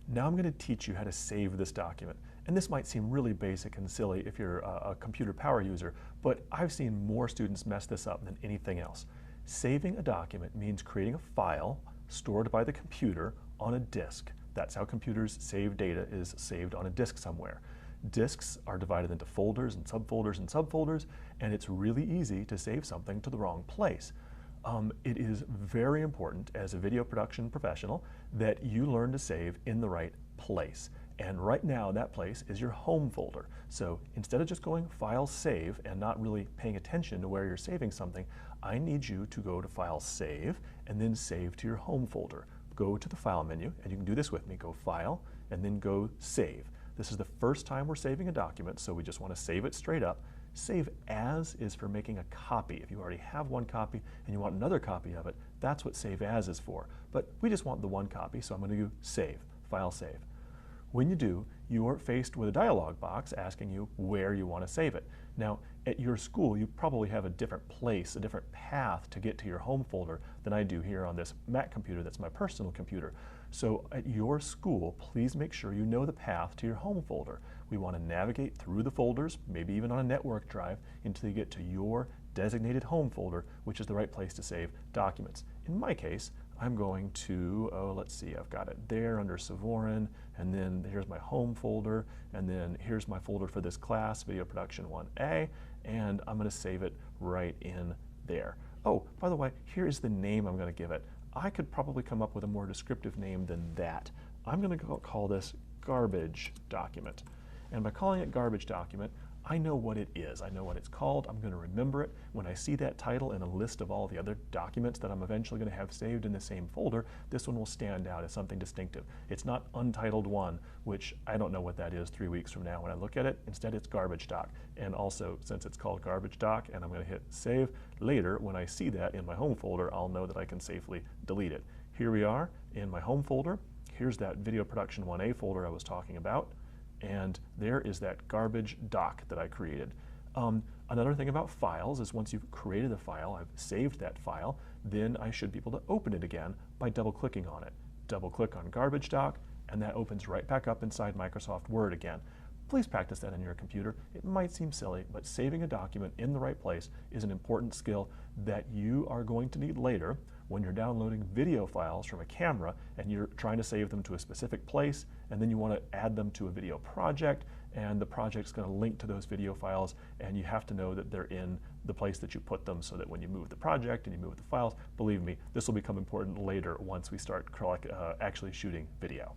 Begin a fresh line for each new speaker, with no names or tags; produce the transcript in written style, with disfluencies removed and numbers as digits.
Now I'm going to teach you how to save this document. And this might seem really basic and silly if you're a computer power user, but I've seen more students mess this up than anything else. Saving a document means creating a file stored by the computer on a disk. That's how computers save data, is saved on a disk somewhere. Disks are divided into folders and subfolders and subfolders, and it's really easy to save something to the wrong place. It is very important as a video production professional that you learn to save in the right place. And right now that place is your home folder. So instead of just going File Save and not really paying attention to where you're saving something, I need you to go to File Save and then Save to your home folder. Go to the File menu, and you can do this with me. Go File and then go Save. This is the first time we're saving a document, so we just want to save it straight up. Save As is for making a copy. If you already have one copy and you want another copy of it, that's what Save As is for. But we just want the one copy, so I'm going to do Save, File Save. When you do, you are faced with a dialog box asking you where you want to save it. Now, at your school, you probably have a different place, a different path to get to your home folder than I do here on this Mac computer that's my personal computer. So at your school, please make sure you know the path to your home folder. We want to navigate through the folders, maybe even on a network drive, until you get to your designated home folder, which is the right place to save documents. In my case, I'm going to, let's see, I've got it there under Savorin, and then here's my home folder, and then here's my folder for this class, Video Production 1A, and I'm going to save it right in there. Oh, by the way, here is the name I'm going to give it. I could probably come up with a more descriptive name than that. I'm going to call this Garbage Document. And by calling it Garbage Document, I know what it is. I know what it's called. I'm going to remember it. When I see that title in a list of all the other documents that I'm eventually going to have saved in the same folder, this one will stand out as something distinctive. It's not Untitled 1, which I don't know what that is 3 weeks from now when I look at it. Instead, it's Garbage Doc. And also, since it's called Garbage Doc and I'm going to hit Save, later when I see that in my home folder, I'll know that I can safely delete it. Here we are in my home folder. Here's that Video Production 1A folder I was talking about. And there is that garbage doc that I created. Another thing about files is once you've created a file, I've saved that file, then I should be able to open it again by double-clicking on it. Double-click on Garbage Doc, and that opens right back up inside Microsoft Word again. Please practice that on your computer. It might seem silly, but saving a document in the right place is an important skill that you are going to need later when you're downloading video files from a camera and you're trying to save them to a specific place, and then you want to add them to a video project, and the project's going to link to those video files, and you have to know that they're in the place that you put them so that when you move the project and you move the files, believe me, this will become important later once we start actually shooting video.